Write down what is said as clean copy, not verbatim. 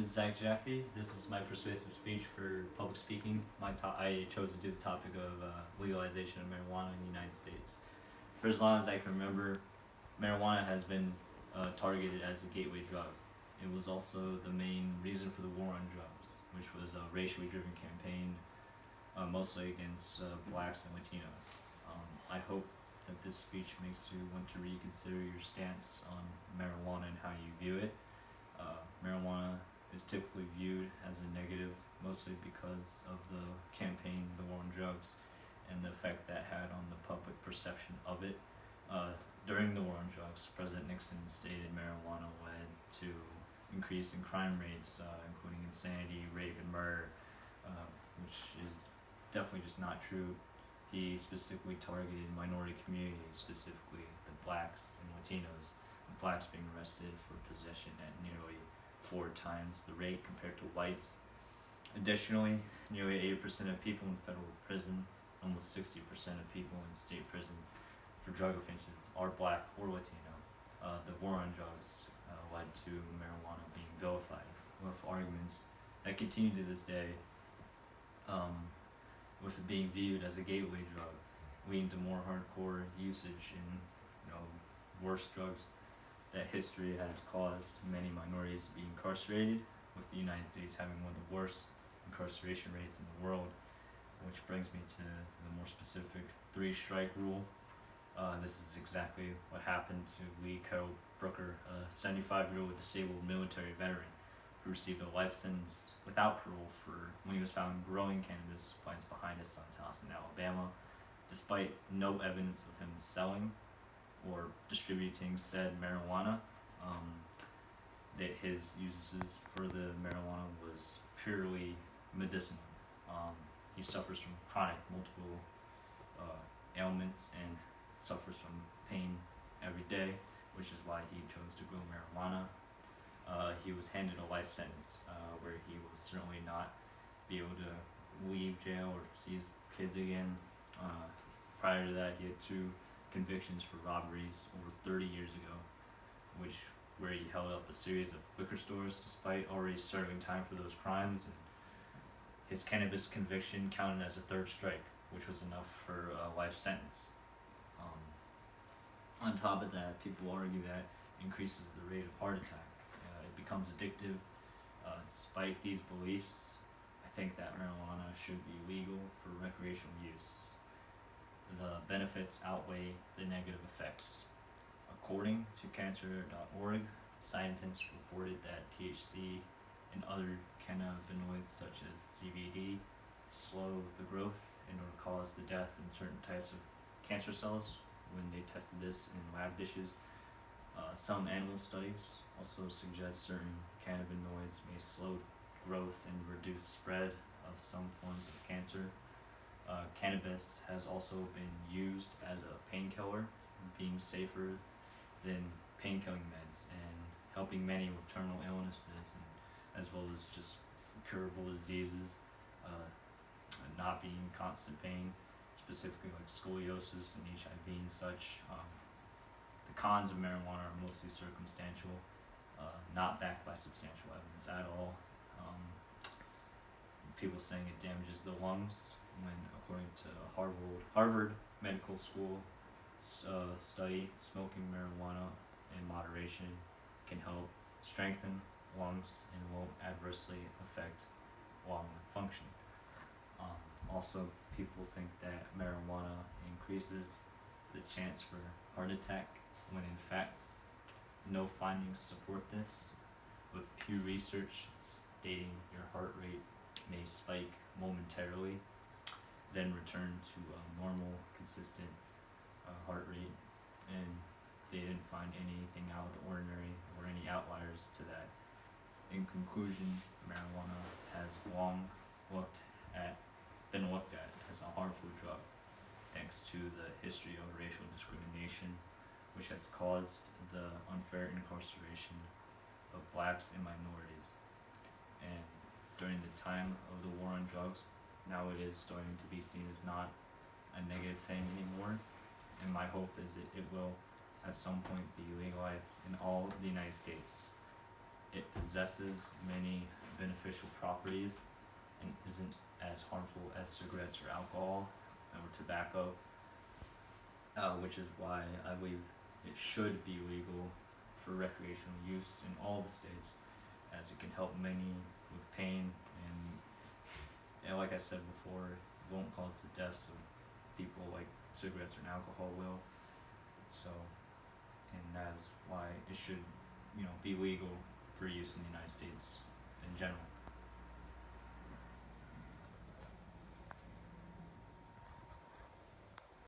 is Zach Jaffe. This is my persuasive speech for public speaking. I chose to do the topic of legalization of marijuana in the United States. For as long as I can remember, marijuana has been targeted as a gateway drug. It was also the main reason for the war on drugs, which was a racially driven campaign, mostly against blacks and Latinos. I hope that this speech makes you want to reconsider your stance on marijuana and how you view it. Marijuana is typically viewed as a negative, mostly because of the campaign, the war on drugs, and the effect that had on the public perception of it. During the war on drugs, President Nixon stated marijuana led to increase in crime rates, including insanity, rape, and murder, which is definitely just not true. He specifically targeted minority communities, specifically the blacks and Latinos, and blacks being arrested for possession at nearly 4 times the rate compared to whites. Additionally, nearly 80% of people in federal prison, almost 60% of people in state prison for drug offenses are black or Latino. The war on drugs led to marijuana being vilified, with arguments that continue to this day, with it being viewed as a gateway drug, leading to more hardcore usage and worse drugs. That history has caused many minorities to be incarcerated, with the United States having one of the worst incarceration rates in the world, which brings me to the more specific 3-strike rule. This is exactly what happened to Lee Carroll Brooker, a 75-year-old disabled military veteran who received a life sentence without parole for when he was found growing cannabis plants behind his son's house in Alabama, despite no evidence of him selling or distributing said marijuana. That his uses for the marijuana was purely medicinal. He suffers from chronic multiple ailments and suffers from pain every day, which is why he chose to grow marijuana. He was handed a life sentence where he will certainly not be able to leave jail or see his kids again. Prior to that, he had 2 convictions for robberies over 30 years ago, where he held up a series of liquor stores despite already serving time for those crimes. And his cannabis conviction counted as a 3rd strike, which was enough for a life sentence. On top of that, people argue that increases the rate of heart attack. It becomes addictive. Despite these beliefs, I think that marijuana should be legal for recreational use. The benefits outweigh the negative effects. According to cancer.org, scientists reported that THC and other cannabinoids such as CBD slow the growth and or cause the death in certain types of cancer cells when they tested this in lab dishes. Some animal studies also suggest certain cannabinoids may slow growth and reduce spread of some forms of cancer. Cannabis has also been used as a painkiller, being safer than painkilling meds and helping many with terminal illnesses, and as well as just curable diseases, not being in constant pain, specifically like scoliosis and HIV and such. The cons of marijuana are mostly circumstantial, not backed by substantial evidence at all. People saying it damages the lungs, when according to Harvard Medical School study, smoking marijuana in moderation can help strengthen lungs and won't adversely affect lung function. Also, people think that marijuana increases the chance for heart attack, when in fact no findings support this, with Pew Research stating your heart rate may spike momentarily, then return to a normal, consistent heart rate, and they didn't find anything out of the ordinary or any outliers to that. In conclusion, marijuana has long been looked at as a harmful drug, thanks to the history of racial discrimination, which has caused the unfair incarceration of blacks and minorities. And during the time of the war on drugs, now it is starting to be seen as not a negative thing anymore. And my hope is that it will at some point be legalized in all of the United States. it possesses many beneficial properties and isn't as harmful as cigarettes or alcohol or tobacco, which is why I believe it should be legal for recreational use in all the states, as it can help many with pain and like I said before, it won't cause the deaths of people like cigarettes and alcohol will. So, and that is why it should, be legal for use in the United States in general.